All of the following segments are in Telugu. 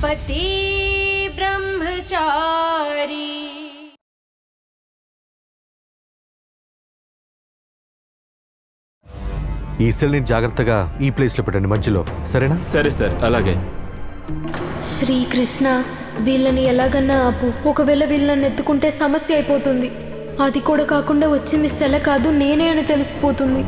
पति ब्रह्मचारी। ఈ సెల్ని జాగ్రత్తగా ఈ ప్లేస్లో పెట్టండి మధ్యలో, సరేనా? సరే సార్, అలాగే. శ్రీకృష్ణ, వీళ్ళని ఎలాగన్నా ఆపు. ఒకవేళ వీళ్ళని ఎత్తుకుంటే సమస్య అయిపోతుంది. అది కూడా కాకుండా వచ్చింది సెల కాదు, నేనే అని తెలిసిపోతుంది.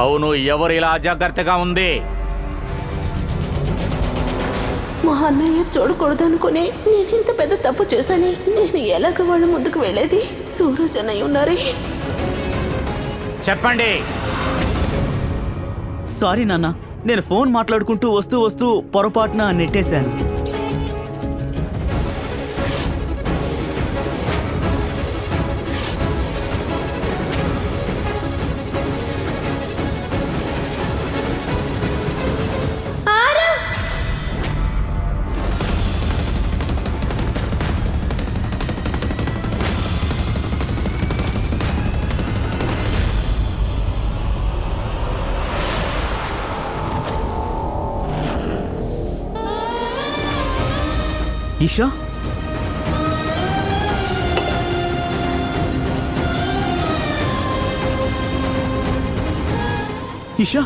అవును, ఎవరు ఇలా అజాగ్రత్తగా ఉంది? మా అన్నయ్య చూడకూడదు అనుకుని నేను ఇంత పెద్ద తప్పు చేశాను. నేను ఎలాగ వాళ్ళ ముందుకు వెళ్ళేది? సూరజ్ అన్నయ్య ఉన్నారే. చెప్పండి. సారీ నాన్న, నేను ఫోన్ మాట్లాడుకుంటూ వస్తూ పొరపాటున నెట్టేశాను. ఈషా, ఈషా,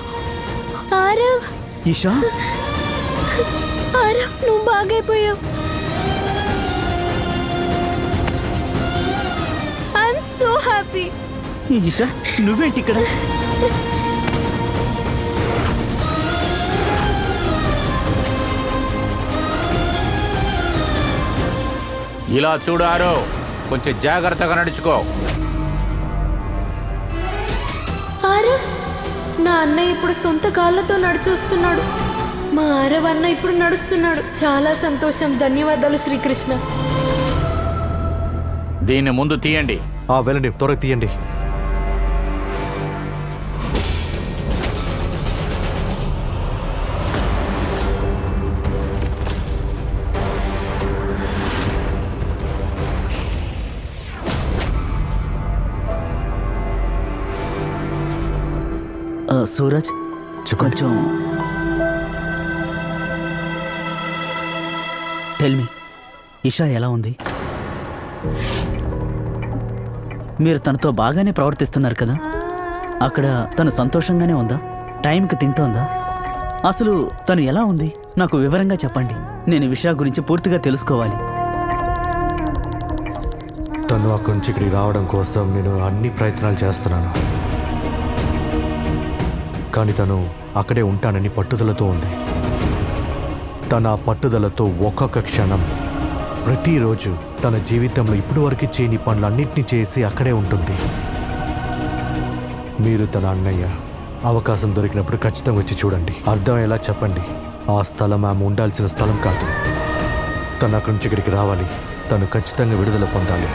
ఆరవ్, ఈషా, ఆరవ్, నువ్వు బాగైపోయావు. I'm so happy. ఈషా, నువ్వేంటి ఇక్కడ? ఇలా చూడారు, కొంచెం జాగ్రత్తగా నడుచుకో. ఆరవ్, నా అన్నయ్య ఇప్పుడు సొంత కాళ్ళతో నడిచొస్తున్నాడు. మా ఆరవ్ అన్న ఇప్పుడు నడుస్తున్నాడు. చాలా సంతోషం. ధన్యవాదాలు శ్రీకృష్ణ. దీన్ని ముందు తీయండి. వెళ్ళండి, త్వరగా తీయండి. సూరజ్, కొంచెం టెల్ మీ, ఇషా ఎలా ఉంది? మీరు తనతో బాగానే ప్రవర్తిస్తున్నారు కదా? అక్కడ తను సంతోషంగానే ఉందా? టైంకి తింటోందా? అసలు తను ఎలా ఉంది? నాకు వివరంగా చెప్పండి. నేను ఈ విషయం గురించి పూర్తిగా తెలుసుకోవాలి. తను అక్కడి నుంచి ఇక్కడికి రావడం కోసం నేను అన్ని ప్రయత్నాలు చేస్తున్నాను, కానీ తను అక్కడే ఉంటానని పట్టుదలతో ఉంది. తన పట్టుదలతో ఒక్కొక్క క్షణం, ప్రతిరోజు తన జీవితంలో ఇప్పటి వరకు చేయని పనులన్నింటినీ చేసి అక్కడే ఉంటుంది. మీరు తన అన్నయ్య, అవకాశం దొరికినప్పుడు ఖచ్చితంగా వచ్చి చూడండి. అర్థం ఎలా చెప్పండి. ఆ స్థలం ఆమె ఉండాల్సిన స్థలం కాదు. తను అక్కడి నుంచి ఇక్కడికి రావాలి. తను ఖచ్చితంగా విడుదల పొందాలి.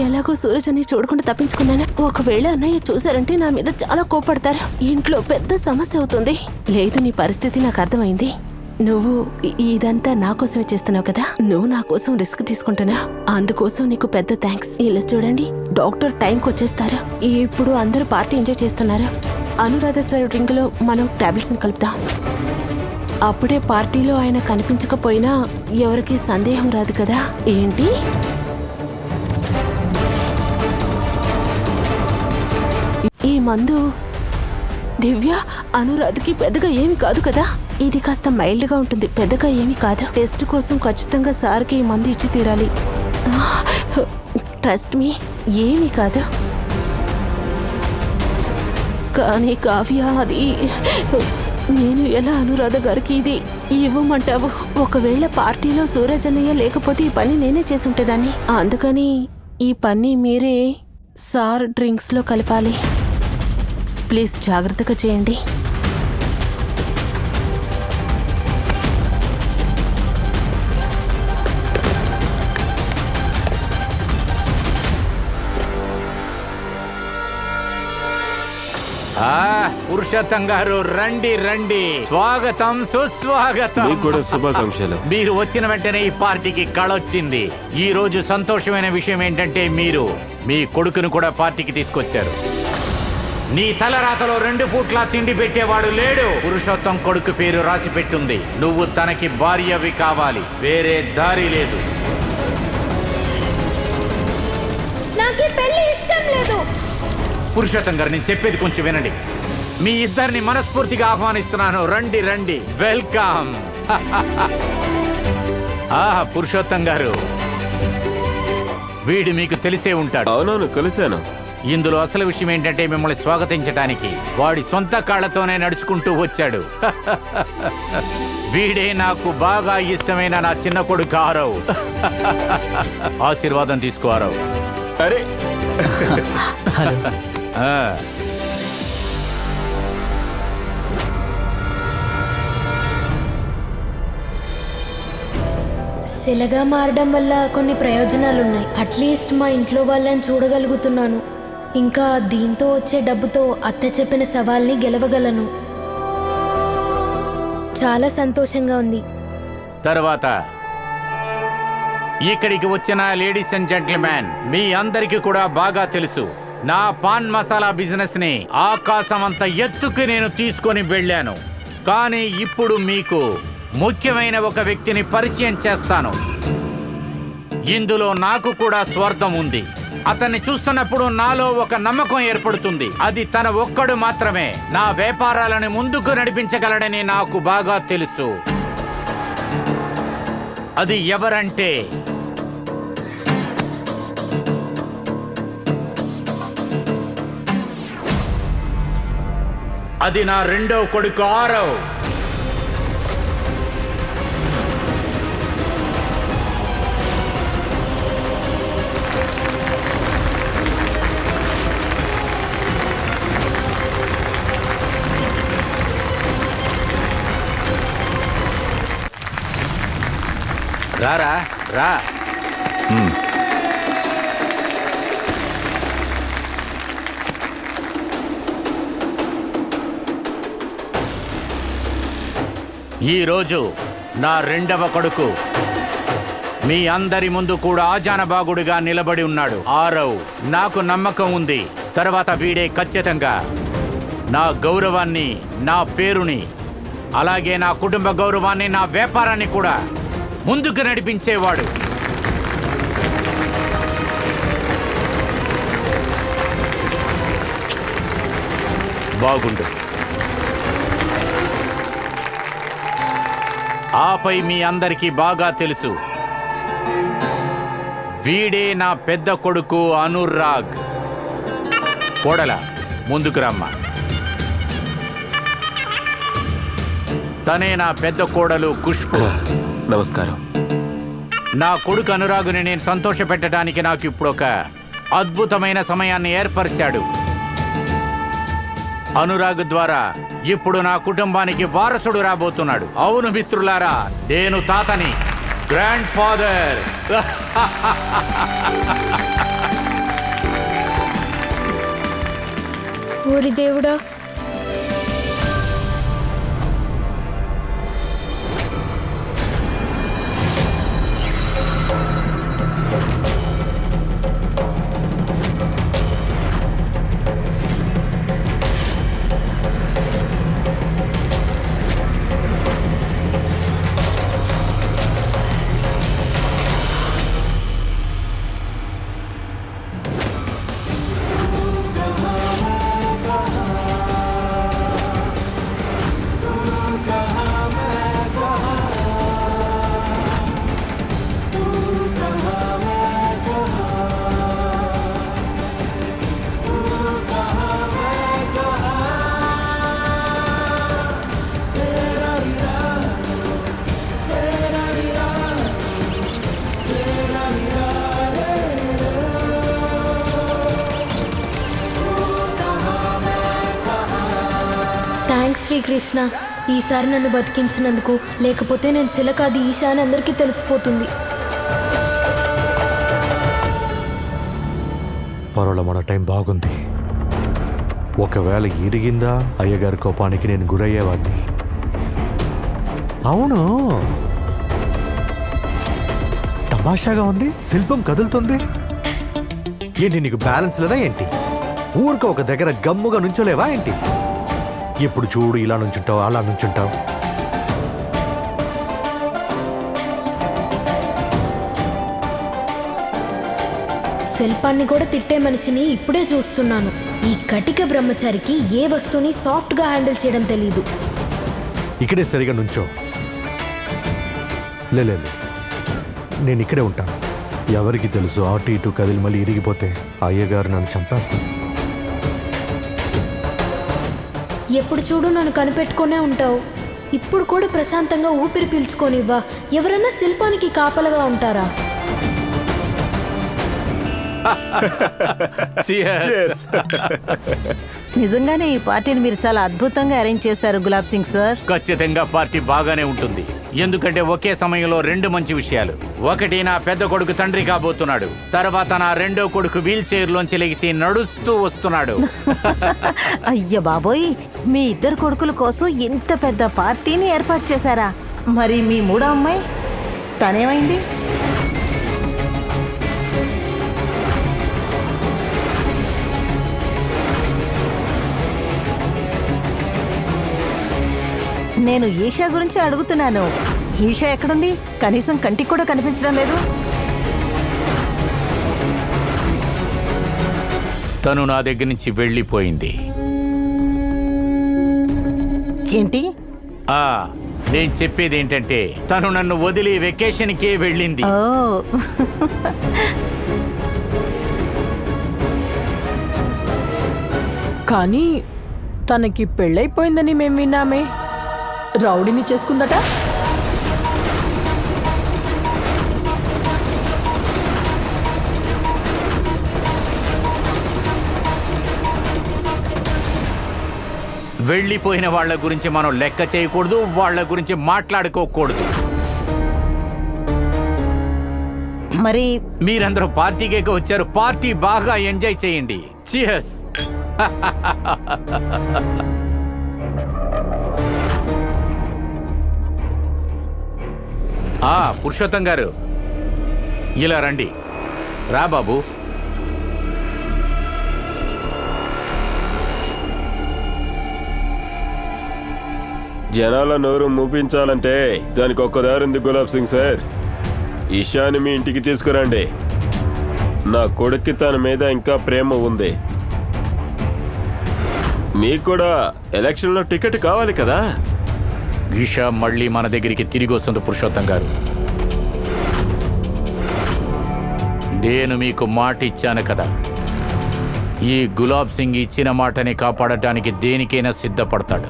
ఎలాగో సూరజ్ అన్నయ్య చూడకుండా తప్పించుకున్నాను. ఒకవేళ అన్నయ్య చూసారంటే నా మీద చాలా కోపడతారు. ఇంట్లో పెద్ద సమస్య అవుతుంది. లేదు, నీ పరిస్థితి నాకు అర్థమైంది. నువ్వు ఇదంతా నా కోసమే చేస్తున్నావు కదా. నువ్వు నా కోసం రిస్క్ తీసుకుంటున్నా, అందుకోసం నీకు పెద్ద థ్యాంక్స్. ఇలా చూడండి, డాక్టర్ టైంకి వచ్చేస్తారు. ఇప్పుడు అందరూ పార్టీ ఎంజాయ్ చేస్తున్నారు. అనురాధేశ్వర డ్రింక్ లో మనం టాబ్లెట్స్ కలుపుతాం. అప్పుడే పార్టీలో ఆయన కనిపించకపోయినా ఎవరికి సందేహం రాదు కదా. ఏంటి? ఈ మందు దివ్య, అనురాధకి పెద్దగా ఏమి కాదు కదా. ఇది కాస్త మైల్డ్గా ఉంటుంది, పెద్దగా ఏమీ కాదు. టెస్ట్ కోసం ఖచ్చితంగా సార్కి ఈ మందు ఇచ్చి తీరాలి. ట్రస్ట్ మీ, ఏమీ కాదు. కానీ కావ్య, అది నేను ఎలా అనురాధ గారికి ఇది ఇవ్వమంటావు? ఒకవేళ పార్టీలో సూరజ్ అన్నయ్య లేకపోతే ఈ పని నేనే చేసి ఉంటేదాన్ని. అందుకని ఈ పని మీరే సార్ డ్రింక్స్లో కలపాలి. ప్లీజ్ జాగ్రత్తగా చేయండి. పురుషోత్తం గారు, రండి రండి. స్వాగతం, సుస్వాగతం. మీకు కూడా శుభాకాంక్షలు. మీరు వచ్చిన వెంటనే ఈ పార్టీకి కళొచ్చింది. ఈ రోజు సంతోషమైన విషయం ఏంటంటే మీరు మీ కొడుకును కూడా పార్టీకి తీసుకొచ్చారు. నీ తలరాతలో 2 పూట్ల తిండి పెట్టేవాడు లేడు. పురుషోత్తం కొడుకు పేరు రాసి పెట్టుంది. నువ్వు తనకి భార్యవి కావాలి, వేరే దారి లేదు. నాకు ఈ పెళ్లి ఇష్టం లేదు. పురుషోత్తం గారు, నేను చెప్పేది కొంచెం వినండి. మీ ఇద్దరిని మనస్ఫూర్తిగా ఆహ్వానిస్తున్నాను. రండి రండి, వెల్కమ్. పురుషోత్తం గారు, వీడు మీకు తెలిసే ఉంటాడు. అవునవును, కలిశాను. ఇందులో అసలు విషయం ఏంటంటే మిమ్మల్ని స్వాగతించడానికి వాడి సొంత కాళ్లతోనే నడుచుకుంటూ వచ్చాడు. వీడే నాకు బాగా ఇష్టమైన నా చిన్న కొడుకు ఆరవ్. ఆశీర్వాదం తీసుకో ఆరవ్. అరే శిలగా మారడం వల్ల కొన్ని ప్రయోజనాలున్నాయి. అట్లీస్ట్ మా ఇంట్లో వాళ్ళని చూడగలుగుతున్నాను. ఇంకా దీంతో వచ్చే డబ్బుతో అత్త చెప్పిన సవాల్ని గెలవగలను. చాలా సంతోషంగా ఉంది. తర్వాత ఇక్కడికి వచ్చిన లేడీస్ అండ్ జెంటిల్మెన్, మీ అందరికీ కూడా బాగా తెలుసు, నా పాన్ మసాలా బిజినెస్ ని ఆకాశం అంత ఎత్తుకు నేను తీసుకొని వెళ్ళాను. కానీ ఇప్పుడు మీకు ముఖ్యమైన ఒక వ్యక్తిని పరిచయం చేస్తాను. ఇందులో నాకు కూడా స్వార్థం ఉంది. అతన్ని చూస్తున్నప్పుడు నాలో ఒక నమ్మకం ఏర్పడుతుంది. అది తన ఒక్కడు మాత్రమే నా వ్యాపారాలను ముందుకు నడిపించగలడని నాకు బాగా తెలుసు. అది ఎవరంటే అది నా రెండో కొడుకు ఆరవ్. రారా రా. ఈరోజు నా రెండవ కొడుకు మీ అందరి ముందు కూడా ఆజానబాగుడుగా నిలబడి ఉన్నాడు. ఆరవ్. నాకు నమ్మకం ఉంది, తర్వాత వీడే ఖచ్చితంగా నా గౌరవాన్ని, నా పేరుని, అలాగే నా కుటుంబ గౌరవాన్ని, నా వ్యాపారాన్ని కూడా ముందుకు నడిపించేవాడు. బాగుండు. ఆపై మీ అందరికీ బాగా తెలుసు, వీడే నా పెద్ద కొడుకు అనురాగ్. కోడల, ముందుకు రమ్మా. తనే నా పెద్ద కోడలు ఖుష్బు. నమస్కారం. నా కొడుకు అనురాగుని నేను సంతోషపెట్టడానికి నాకు ఇప్పుడు ఒక అద్భుతమైన సమయాన్ని ఏర్పరిచాడు. అనురాగ్ ద్వారా ఇప్పుడు నా కుటుంబానికి వారసుడు రాబోతున్నాడు. అవును మిత్రులారా, నేను తాతని, గ్రాండ్ ఫాదర్. ఊరి దేవుడా, శ్రీకృష్ణ. ఈసారి నన్ను బతికించినందుకు. లేకపోతే నేను శిల కాదు ఈశా అని అందరికీ తెలిసిపోతుంది. పర్వాల, మన టైం బాగుంది. ఒకవేళ ఇరిగిందా అయ్యగారి కోపానికి నేను గురయ్యేవాడిని. అవును, తమాషాగా ఉంది. శిల్పం కదులుతుంది ఏంటి? నీకు బ్యాలెన్స్ లేదా ఏంటి? ఊరిక ఒక దగ్గర గమ్ముగా నుంచోలేవా ఏంటి? ఎప్పుడు చూడు ఇలా నుంచుంటావు, అలా నుంచుంటావు. శిల్పాన్ని కూడా తిట్టే మనిషిని ఇప్పుడే చూస్తున్నాను. ఈ కటిక బ్రహ్మచారికి ఏ వస్తువుని సాఫ్ట్గా హ్యాండిల్ చేయడం తెలీదు. ఇక్కడే సరిగా నుంచో. లేదు, నేను ఇక్కడే ఉంటాను. ఎవరికి తెలుసు, అటు ఇటు కదిలి మళ్ళీ ఇరిగిపోతే అయ్యగారు నన్ను చంపేస్తాను. ఎప్పుడు చూడు నన్ను కనిపెట్టుకునే ఉంటావు. ఇప్పుడు కూడా ప్రశాంతంగా ఊపిరి పీల్చుకోనివ్వా. ఎవరైనా శిల్పానికి కాపలగా ఉంటారా? Cheers. నిజంగానే ఈ పార్టీని మీరు చాలా అద్భుతంగా అరేంజ్ చేశారు గులాబ్ సింగ్ సార్. ఖచ్చితంగా పార్టీ బాగానే ఉంటుంది. ఎందుకంటే ఒకే సమయంలో రెండు మంచి విషయాలు. ఒకటి, నా పెద్ద కొడుకు తండ్రి కాబోతున్నాడు. తర్వాత నా రెండో కొడుకు వీల్ చైర్ లోంచి లెగిసి నడుస్తూ వస్తున్నాడు. అయ్య బాబోయ్, మీ ఇద్దరు కొడుకుల కోసం ఇంత పెద్ద పార్టీని ఏర్పాటు చేశారా? మరి మీ మూడో అమ్మాయి తనేమైంది? నేను ఈషా గురించి అడుగుతున్నాను. ఈషా ఎక్కడుంది? కనీసం కంటికి కూడా కనిపించడం లేదు. తను నా దగ్గర నుంచి వెళ్ళిపోయింది. ఏంటి? నేను చెప్పేది ఏంటంటే తను నన్ను వదిలి వెకేషన్కే వెళ్ళింది. ఓ కానీ తనకి పెళ్ళైపోయిందని మేము విన్నామే. రౌడీని చేసుకుందట. వెళ్ళిపోయిన వాళ్ళ గురించి మనం లెక్క చేయకూడదు, వాళ్ళ గురించి మాట్లాడుకోకూడదు. మరి మీరందరూ పార్టీకే వచ్చారు. పార్టీ బాగా ఎంజాయ్ చేయండి. చియర్స్. పురుషోత్తం గారు, ఇలా రండి. రా బాబు. జనాల నోరు మూపించాలంటే దానికి ఒక్క దారుంది గులాబ్ సింగ్ సార్. ఈశాని మీ ఇంటికి తీసుకురండి. నా కొడుక్కి తన మీద ఇంకా ప్రేమ ఉంది. మీకు కూడా ఎలక్షన్లో టికెట్ కావాలి కదా. ఈషా మళ్ళీ మన దగ్గరికి తిరిగి వస్తుంది పురుషోత్తం గారు. నేను మీకు మాట ఇచ్చాను కదా, ఈ గులాబ్ సింగ్ ఇచ్చిన మాటని కాపాడటానికి దేనికైనా సిద్ధపడతాడు.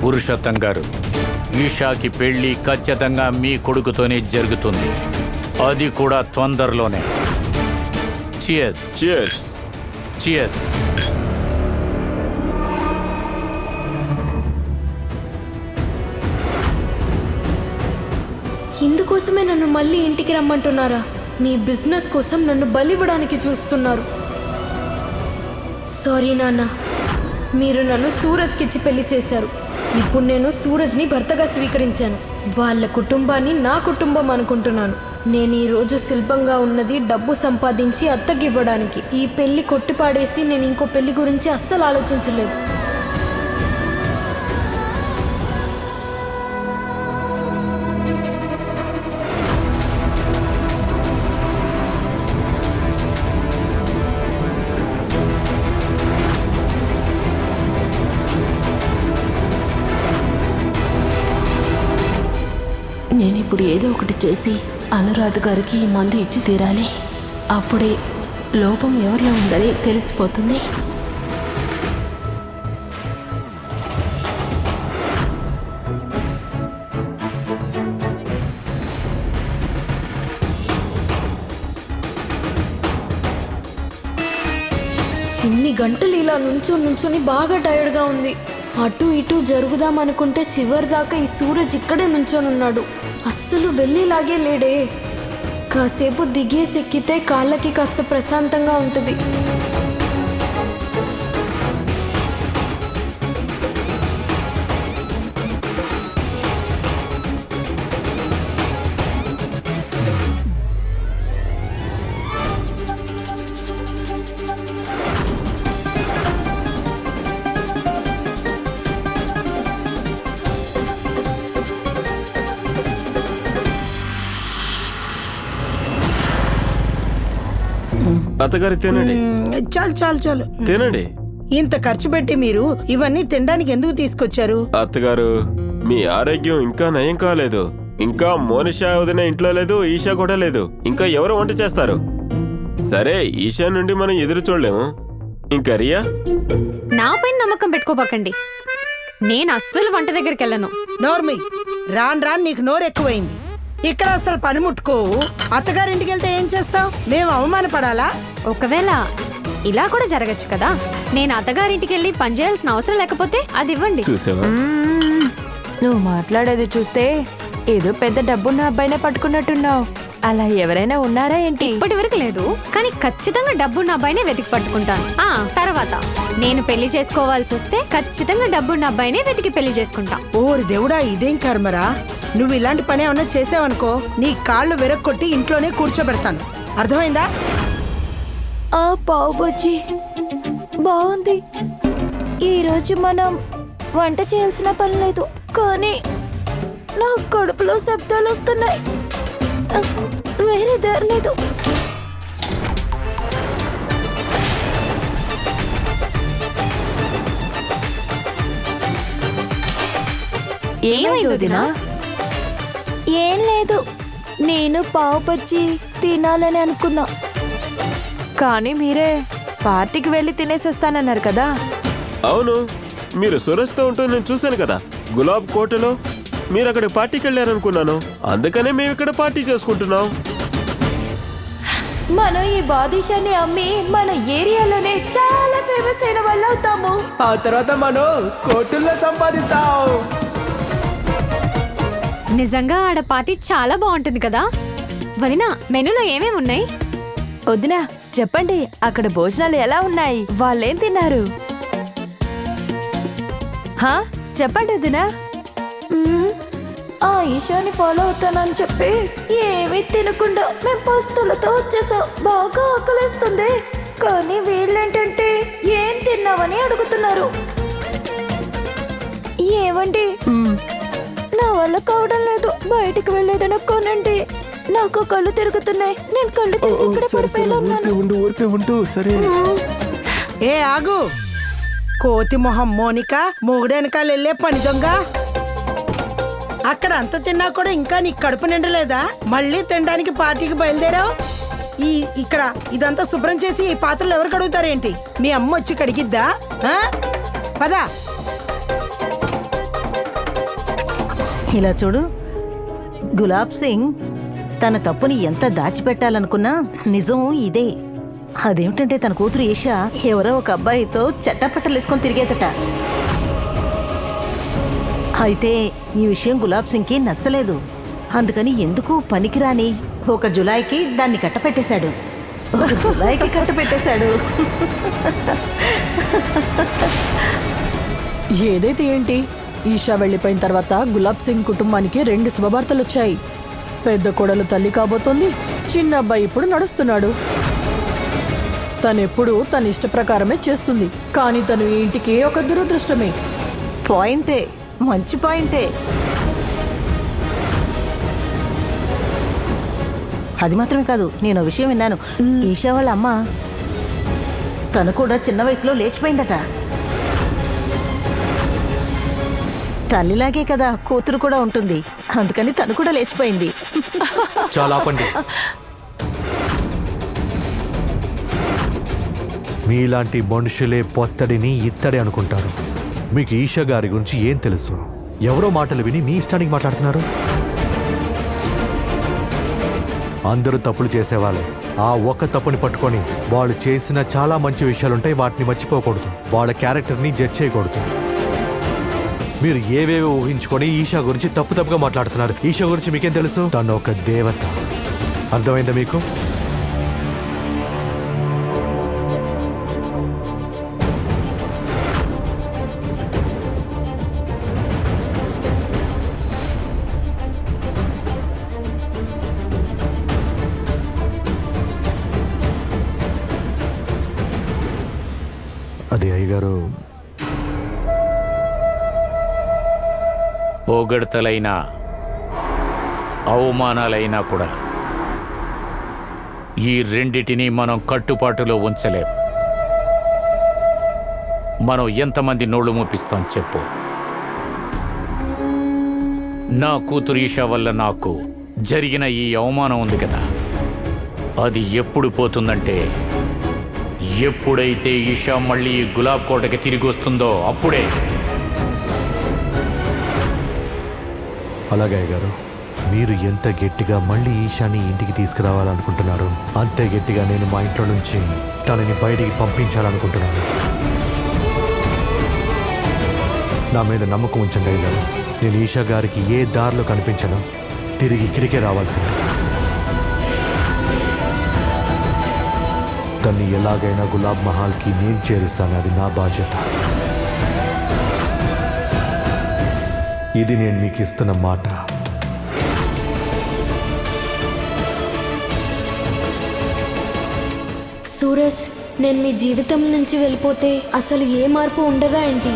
పురుషోత్తం గారు, ఈషాకి పెళ్లి ఖచ్చితంగా మీ కొడుకుతోనే జరుగుతుంది. అది కూడా తొందరలోనే. చియర్స్. చియర్స్. చియర్స్. ఇందుకోసమే నన్ను మళ్ళీ ఇంటికి రమ్మంటున్నారా? మీ బిజినెస్ కోసం నన్ను బలివ్వడానికి చూస్తున్నారు. సారీ నాన్న, మీరు నన్ను సూరజ్కిచ్చి పెళ్లి చేశారు. ఇప్పుడు నేను సూరజ్ని భర్తగా స్వీకరించాను. వాళ్ళ కుటుంబాన్ని నా కుటుంబం అనుకుంటున్నాను. నేను ఈరోజు శిల్పంగా ఉన్నది డబ్బు సంపాదించి అత్తగివ్వడానికి. ఈ పెళ్లి కొట్టిపాడేసి నేను ఇంకో పెళ్లి గురించి అస్సలు ఆలోచించలేదు. నేనిప్పుడు ఏదో ఒకటి చేసి అనురాధ గారికి ఈ మందు ఇచ్చి తీరాలి. అప్పుడే లోపం ఎవరిలో ఉందని తెలిసిపోతుంది. ఇన్ని గంటలు ఇలా నుంచొని బాగా టైర్డ్గా ఉంది. అటు ఇటు జరుగుదాం అనుకుంటే చివరి దాకా ఈ సూరజ్ ఇక్కడే నుంచొనున్నాడు. అస్సలు వెళ్ళేలాగే లేడే. కాసేపు దిగేసి ఎక్కితే కాళ్ళకి కాస్త ప్రశాంతంగా ఉంటుంది. అత్తగారు తినండి, చాలు చాలు చాలు. తినండి. ఇంత ఖర్చు పెట్టి మీరు ఇవన్నీ తినడానికి ఎందుకు తీసుకొచ్చారు? అత్తగారు, మీ ఆరోగ్యం ఇంకా నయం కాలేదు. ఇంకా మోనిషా వదిన ఇంట్లో లేదు, ఈషా కూడా లేదు. ఇంకా ఎవరు వంట చేస్తారు? సరే, ఈషా నుండి మనం ఎదురు చూడలేము. ఇంకా రియా? నా పైన నమ్మకం పెట్టుకోబాకండి. నేను అస్సలు వంట దగ్గరికి వెళ్ళను. నోర్మి, రాను నీకు నోరు ఎక్కువైంది. ఇక్కడ అసలు పని ముట్టుకోవు. అత్తగారింటికి వెళ్తే ఏం చేస్తావు? మేము అవమానపడాలా? ఒకవేళ ఇలా కూడా జరగచ్చు కదా. నేను అత్తగారింటికి వెళ్ళి పని చేయాల్సిన అవసరం లేకపోతే అది ఇవ్వండి. చూసావా? నువ్వు మాట్లాడేది చూస్తే ఏదో పెద్ద డబ్బున్న అబ్బాయినే పట్టుకున్నట్టున్నావు. అలా ఎవరైనా ఉన్నారా ఏంటి? ఇప్పటి వరకు లేదు, కానీ ఖచ్చితంగా డబ్బున్న అబ్బాయినే వెతికి పట్టుకుంటాను. తర్వాత నేను పెళ్లి చేసుకోవాల్సి వస్తే ఖచ్చితంగా డబ్బున్న అబ్బాయినే వెతికి పెళ్లి చేసుకుంటా. ఓరి దేవుడా, ఇదేం కర్మరా! నువ్వు ఇలాంటి పని ఏమన్నా చేసావనుకో, నీ కాళ్ళు వెరక్కొట్టి ఇంట్లోనే కూర్చోబెడతాను. అర్థమైందా? ఆ పావు బజ్జీ బాగుంది. ఈరోజు మనం వంట చేయాల్సిన పని లేదు, కానీ నా కడుపులో శబ్దాలు వస్తున్నాయి. వేరే దారి లేదు. ఏమైంది వదినా? ఏం లేదు, నేను పావు బజ్జీ తినాలని అనుకున్నా, కానీ మీరే పార్టీకి వెళ్ళి తినేసేస్తానన్నారు కదా. అవును, మీరు సురస్తో ఉంటూ నేను చూశాను కదా గులాబ్ కోటలో. మీరు అక్కడ పార్టీకి వెళ్ళారనుకున్నాను, అందుకనే మేము ఇక్కడ పార్టీ చేసుకుంటున్నాం. మనం ఈ బాదుషాని అమ్మి మన ఏరియాలోనే చాలా ఫేమస్ అయిన వాళ్ళు అవుతాము. ఆ తర్వాత మనం కోర్టుల్లో సంపాదిద్దాం. నిజంగా ఆడ పార్టీ చాలా బాగుంటుంది కదా. వదినా, మెనూలో ఏమేమి ఉన్నాయి? వదినా చెప్పండి, అక్కడ భోజనాలు ఎలా ఉన్నాయి? వాళ్ళేం తిన్నారు? చెప్పండి వదినా. ఆ ఈశాని ఫాలో అవుతానని చెప్పి ఏమీ తినకుండా మేము పస్తులతో వచ్చేసాం. బాగా ఆకలేస్తుంది, కానీ వీళ్ళేంటంటే ఏం తిన్నావని అడుగుతున్నారు. ఏమండి, నా వల్ల కావడం లేదు, బయటికి వెళ్ళేదన కొనండి. నాకు కళ్ళు తిరుగుతున్నాయి, నేను కళ్ళు తిరిగి ఇక్కడ పడిపోయేలా ఉన్నాను. ఏ ఆగు, కోతి మొహం మోనిక, మొగుడెనకాల వెళ్ళే పని దొంగ. అక్కడ అంత తిన్నా కూడా ఇంకా నీకు కడుపు నిండలేదా? మళ్ళీ తినడానికి పార్టీకి బయలుదేరావు. ఇక్కడ ఇదంతా శుభ్రం చేసి ఈ పాత్రలు ఎవరు కడుగుతారేంటి? మీ అమ్మ వచ్చి కడిగిద్దా? పదా. ఇలా చూడు, గులాబ్ సింగ్ తన తప్పుని ఎంత దాచిపెట్టాలనుకున్నా నిజం ఇదే. అదేమిటంటే తన కూతురు ఈషా ఎవరో ఒక అబ్బాయితో చట్టపట్టలేసుకొని తిరిగేదట. అయితే ఈ విషయం గులాబ్ సింగ్కి నచ్చలేదు. అందుకని ఎందుకు పనికిరాని ఒక జులాయికి దాన్ని కట్టపెట్టేశాడు. ఏదైతే ఏంటి, ఈషా వెళ్ళిపోయిన తర్వాత గులాబ్ సింగ్ కుటుంబానికి 2 శుభవార్తలు వచ్చాయి. పెద్ద కోడలు తల్లి కాబోతోంది, చిన్న అబ్బాయి ఇప్పుడు నడుస్తున్నాడు. తనెప్పుడు తన ఇష్ట ప్రకారమే చేస్తుంది, కానీ తను ఈ ఇంటికి ఒక దురదృష్టమే. పాయింటే, మంచి పాయింటే. అది మాత్రమే కాదు, నేను ఒక విషయం విన్నాను. ఈషా వాళ్ళ అమ్మ తను కూడా చిన్న వయసులో లేచిపోయిందట. తల్లిలాగే కదా కూతురు కూడా ఉంటుంది, అందుకని తను కూడా లేచిపోయింది. చాలా ఆపండి. మీలాంటి మనుషులే పొత్తడిని ఇత్తడి అనుకుంటారు. మీకు ఈషా గారి గురించి ఏం తెలుసు? ఎవరో మాటలు విని మీ ఇష్టానికి మాట్లాడుతున్నారు. అందరూ తప్పులు చేసేవాళ్ళే. ఆ ఒక్క తప్పుని పట్టుకొని వాళ్ళు చేసిన చాలా మంచి విషయాలుంటాయి, వాటిని మర్చిపోకూడదు. వాళ్ళ క్యారెక్టర్ని జడ్జ్ చేయకూడదు. మీరు ఏవేవో ఊహించుకొని ఈషా గురించి తప్పుగా మాట్లాడుతున్నారు. ఈషా గురించి మీకేం తెలుసు? తను ఒక దేవత. అర్థమైందా మీకు? అది అయ్యగారు, పొగడ్తలైనా అవమానాలైనా కూడా ఈ రెండిటిని మనం కట్టుబాటులో ఉంచలేం. మనం ఎంతమంది నోళ్లు మూపిస్తాం చెప్పు? నా కూతురు ఈషా వల్ల నాకు జరిగిన ఈ అవమానం ఉంది కదా, అది ఎప్పుడు పోతుందంటే ఎప్పుడైతే ఈషా మళ్ళీ ఈ గులాబ్ కోటకి తిరిగి వస్తుందో అప్పుడే. అలాగే అయ్యగారు, మీరు ఎంత గట్టిగా మళ్ళీ ఈషాని ఇంటికి తీసుకురావాలనుకుంటున్నారు, అంతే గట్టిగా నేను మా ఇంట్లో నుంచి తనని బయటికి పంపించాలనుకుంటున్నాను. నా మీద నమ్మకం ఉంచండి అయ్యగారు. నేను ఈషా గారికి ఏ దారిలో కనిపించను, తిరిగి ఇక్కడికే రావాల్సింది. తన్ని ఎలాగైనా గులాబ్ మహల్కి నేను చేరుస్తాను, అది నా బాధ్యత. ఇది నేను మీకు ఇస్తున్న మాట. సూరజ్, నేను మీ జీవితం నుంచి వెళ్ళిపోతే అసలు ఏ మార్పు ఉండదా ఏంటి?